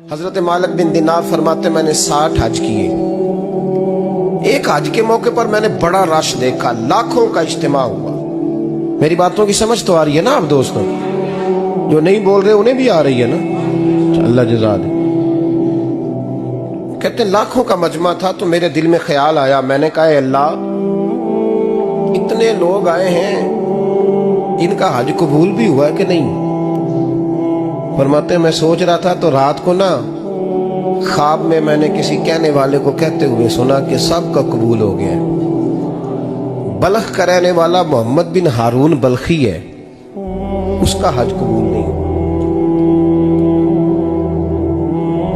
حضرت مالک بن دینار فرماتے میں نے 60 حج کیے. ایک حج کے موقع پر میں نے بڑا رش دیکھا، لاکھوں کا اجتماع ہوا. میری باتوں کی سمجھ تو آ رہی ہے نا آپ دوستوں؟ جو نہیں بول رہے انہیں بھی آ رہی ہے نا؟ اللہ جزا دے. کہتے ہیں لاکھوں کا مجمع تھا تو میرے دل میں خیال آیا. میں نے کہا اے اللہ، اتنے لوگ آئے ہیں، ان کا حج قبول بھی ہوا ہے کہ نہیں؟ فرماتے ہیں میں سوچ رہا تھا تو رات کو نا خواب میں نے کسی کہنے والے کو کہتے ہوئے سنا کہ سب کا قبول ہو گیا ہے. بلخ کا رہنے والا محمد بن ہارون بلخی ہے، اس کا حج قبول نہیں.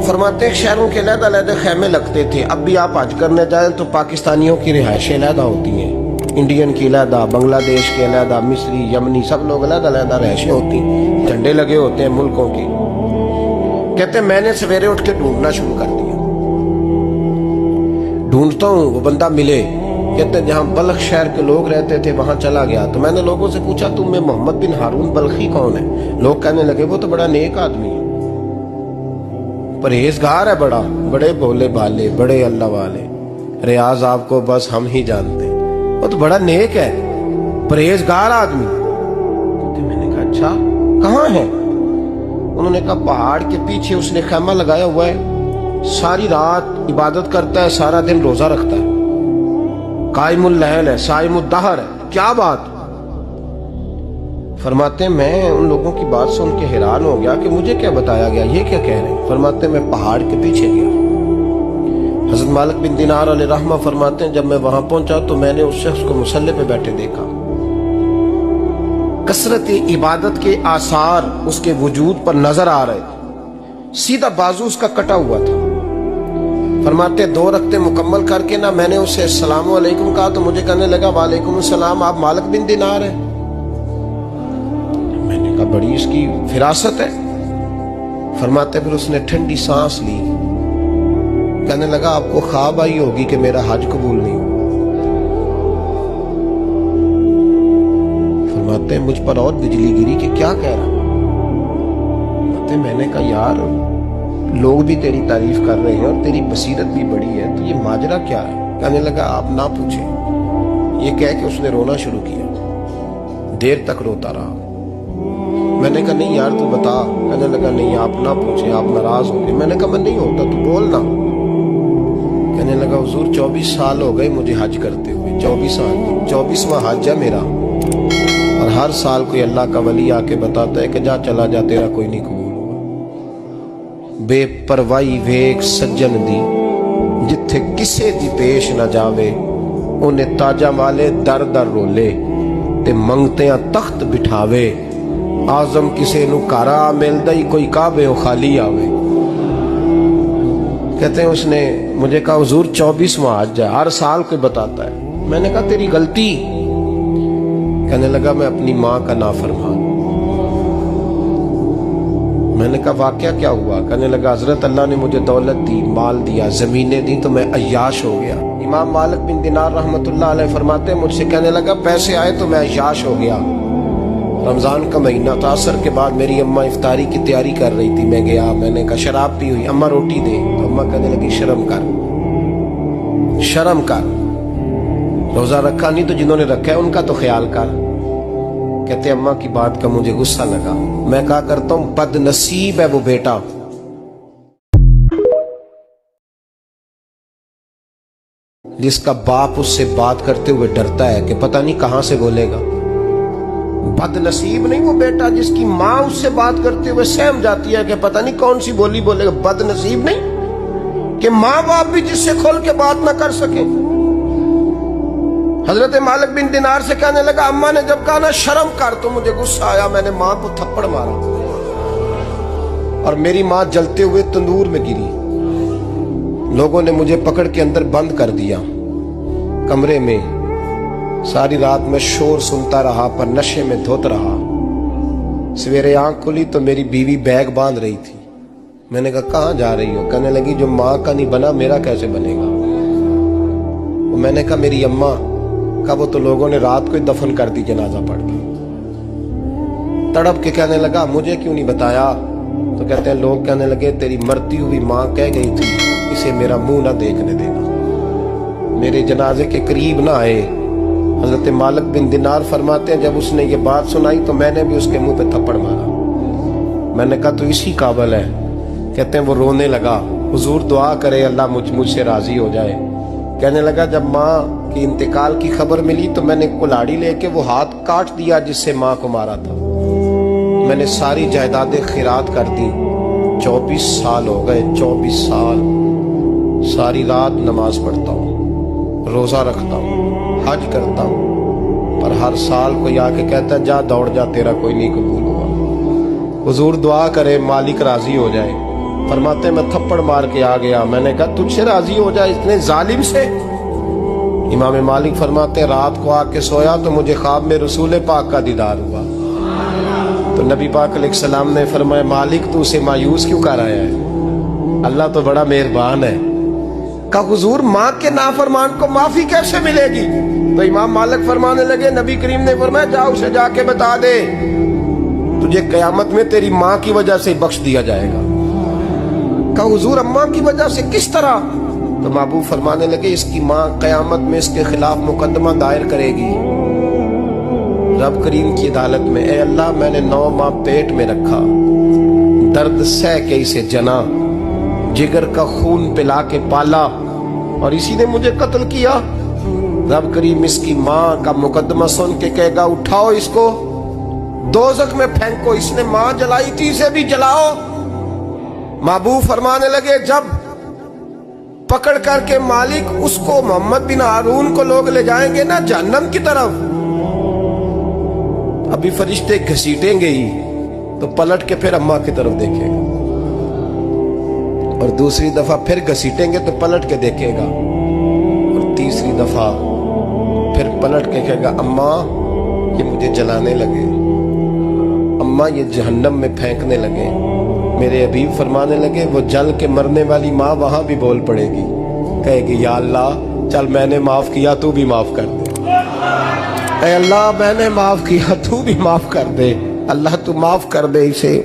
فرماتے ہیں شہروں کے علیحدہ علیحدہ خیمے لگتے تھے. اب بھی آپ حج کرنے جائیں تو پاکستانیوں کی رہائشیں علیحدہ ہوتی ہیں، انڈین کی علیحدہ، بنگلہ دیش کے علیحدہ، مصری، یمنی، سب لوگ علیحدہ علیحدہ رہائشیں ہوتی ہیں، جھنڈے لگے ہوتے ہیں ملکوں کی. کہتے ہیں میں نے سویرے اٹھ کے ڈھونڈنا شروع کر دیا. ڈھونڈتا ہوں وہ بندہ ملے. کہتے ہیں جہاں بلخ شہر کے لوگ رہتے تھے وہاں چلا گیا تو میں نے لوگوں سے پوچھا تم میں محمد بن ہارون بلخی کون ہے؟ لوگ کہنے لگے وہ تو بڑا نیک آدمی ہے، پرہیزگار ہے، بڑے بولے بالے، بڑے اللہ والے. ریاض آپ کو بس ہم ہی جانتے ہیں، وہ تو بڑا نیک ہے، پرہیزگار آدمی. میں نے کہا اچھا کہاں ہے؟ انہوں نے کہا پہاڑ کے پیچھے اس نے خیمہ لگایا ہوا ہے، ساری رات عبادت کرتا ہے، سارا دن روزہ رکھتا ہے، قائم اللیل ہے، صائم الدہر ہے. کیا بات؟ فرماتے ہیں میں ان لوگوں کی بات سن کے حیران ہو گیا کہ مجھے کیا بتایا گیا، یہ کیا کہہ رہے ہیں. فرماتے ہیں میں پہاڑ کے پیچھے گیا. حضرت مالک بن دینار علیہ رحمہ فرماتے ہیں جب میں وہاں پہنچا تو میں نے اس شخص کو مصلی پہ بیٹھے دیکھا. کثرت عبادت کے آثار اس کے وجود پر نظر آ رہے تھے. سیدھا بازو اس کا کٹا ہوا تھا. فرماتے 2 رکعتیں مکمل کر کے نا میں نے اسے السلام علیکم کہا تو مجھے کہنے لگا وعلیکم السلام، آپ مالک بن دینار ہیں؟ میں نے کہا بڑی اس کی فراست ہے. فرماتے پھر اس نے ٹھنڈی سانس لی، کہنے لگا آپ کو خواب آئی ہوگی کہ میرا حج قبول نہیں ہوا. فرماتے ہیں مجھ پر اور بجلی گری کہ کیا کہہ رہا. فرماتے ہیں میں نے کہا یار لوگ بھی تیری تعریف کر رہے ہیں اور تیری بصیرت بھی بڑی ہے، تو یہ ماجرا کیا ہے؟ کہنے لگا آپ نہ پوچھیں. یہ کہہ کے اس نے رونا شروع کیا، دیر تک روتا رہا. میں نے کہا نہیں یار تو بتا. کہنے لگا نہیں آپ نہ پوچھیں، آپ ناراض ہو گئے. میں نے کہا میں نہیں ہوتا، تو بولنا. کہنے لگا حضور 24 سال ہو گئے مجھے حج کرتے ہوئے، 24 سال 24واں حج ہے میرا، اور ہر سال کوئی اللہ کا ولی آ کے بتاتا ہے کہ جا چلا جا تیرا کوئی نہیں قبول. بے پروائی ویک سجن دی جتھے کسے دی پیش نہ جاوے، انہیں تاجہ والے در در رولے تے منگتیاں تخت بٹھاوے. آزم کسے نو کارا ملدا ہی کوئی کعبے و خالی آوے. کہتے ہیں اس نے مجھے کہا حضور 24واں حج ہے، ہر سال کوئی بتاتا ہے. میں نے کہا تیری غلطی. کہنے لگا میں اپنی ماں کا نافرمان. میں نے کہا واقعہ کیا ہوا؟ کہنے لگا حضرت اللہ نے مجھے دولت دی، مال دیا، زمینیں دی تو میں عیاش ہو گیا. امام مالک بن دینار رحمت اللہ علیہ فرماتے ہیں مجھ سے کہنے لگا پیسے آئے تو میں عیاش ہو گیا. رمضان کا مہینہ تھا، عصر کے بعد میری اماں افطاری کی تیاری کر رہی تھی. میں گیا، میں نے کہا شراب پی ہوئی، اماں روٹی دے. تو اماں کہنے لگی شرم کر، شرم کر، روزہ رکھا نہیں تو جنہوں نے رکھا ہے ان کا تو خیال کر. کہتے اماں کی بات کا مجھے غصہ لگا. میں کہا کرتا ہوں بد نصیب ہے وہ بیٹا جس کا باپ اس سے بات کرتے ہوئے ڈرتا ہے کہ پتہ نہیں کہاں سے بولے گا. بد نصیب نہیں وہ بیٹا جس کی ماں اس سے بات کرتے ہوئے سہم جاتی ہے کہ پتہ نہیں کون سی بولی بولے گا. بد نصیب نہیں کہ ماں باپ بھی جس سے کھول کے بات نہ کر سکیں. حضرت مالک بن دینار سے کہنے لگا اماں نے جب کہا نا شرم کر تو مجھے غصہ آیا. میں نے ماں کو تھپڑ مارا اور میری ماں جلتے ہوئے تندور میں گری. لوگوں نے مجھے پکڑ کے اندر بند کر دیا کمرے میں. ساری رات میں شور سنتا رہا پر نشے میں دھوت رہا. سویرے آنکھ کھلی تو میری بیوی بیگ باندھ رہی تھی. میں نے کہا کہاں جا رہی ہو؟ کہنے لگی جو ماں کا نہیں بنا میرا کیسے بنے گا. میں نے کہا میری اماں کا وہ تو لوگوں نے رات کو دفن کر دی جنازہ پڑھ کے. تڑپ کے کہنے لگا مجھے کیوں نہیں بتایا؟ تو کہتے ہیں لوگ کہنے لگے تیری مرتی ہوئی ماں کہہ گئی تھی اسے میرا منہ نہ دیکھنے دینا، میرے جنازے کے قریب نہ آئے۔ حضرت مالک بن دینار فرماتے ہیں جب اس نے یہ بات سنائی تو میں نے بھی اس کے منہ پہ تھپڑ مارا، میں نے کہا تو اسی قابل ہے۔ کہتے ہیں وہ رونے لگا، حضور دعا کرے اللہ مجھ سے راضی ہو جائے۔ کہنے لگا جب ماں کی انتقال کی خبر ملی تو میں نے کلاڑی لے کے وہ ہاتھ کاٹ دیا جس سے ماں کو مارا تھا، میں نے ساری جائیدادیں خیرات کر دی۔ 24 سال ہو گئے، 24 سال ساری رات نماز پڑھتا ہوں، روزہ رکھتا ہوں، حج کرتا ہوں، پر ہر سال کوئی آ کے کہتا ہے جا دوڑ جا تیرا کوئی نہیں قبول ہوا، حضور دعا کرے مالک راضی ہو جائے۔ فرماتے میں تھپڑ مار کے آ گیا، میں نے کہا تجھ سے راضی ہو جائے اتنے ظالم سے؟ امام مالک فرماتے رات کو آ کے سویا تو مجھے خواب میں رسول پاک کا دیدار ہوا، تو نبی پاک علیہ السلام نے فرمایا مالک تو اسے مایوس کیوں کر آیا ہے، اللہ تو بڑا مہربان ہے۔ کہا حضور ماں کے نافرمان کو معافی کیسے ملے گی؟ تو امام مالک فرمانے لگے نبی کریم نے فرمایا جا اسے جا کے بتا دے تجھے قیامت میں تیری ماں کی وجہ سے بخش دیا جائے گا۔ کہا حضور اماں کی وجہ سے کس طرح؟ تو محبوب فرمانے لگے اس کی ماں قیامت میں اس کے خلاف مقدمہ دائر کرے گی رب کریم کی عدالت میں، اے اللہ میں نے 9 ماہ پیٹ میں رکھا، درد سہ کے اسے جنا، جگر کا خون پلا کے پالا اور اسی نے مجھے قتل کیا۔ رب کریم اس کی ماں کا مقدمہ سن کے کہے گا اٹھاؤ اس کو دوزخ میں پھینکو، اس نے ماں جلائی تھی اسے بھی جلاؤ۔ محبوب فرمانے لگے جب پکڑ کر کے مالک اس کو محمد بن ہارون کو لوگ لے جائیں گے نا جہنم کی طرف، ابھی فرشتے گھسیٹیں گے ہی تو پلٹ کے پھر اماں کی طرف دیکھے گا، اور دوسری دفعہ پھر گھسیٹیں گے تو پلٹ کے دیکھے گا، اور تیسری دفعہ پھر پلٹ کے کہے گا اماں یہ مجھے جلانے لگے، اماں یہ جہنم میں پھینکنے لگے۔ میرے حبیب فرمانے لگے وہ جل کے مرنے والی ماں وہاں بھی بول پڑے گی، کہے گی یا اللہ چل میں نے معاف کیا تو بھی معاف کر دے، اے اللہ میں نے معاف کیا تو بھی معاف کر دے، اللہ تو معاف کر دے اسے۔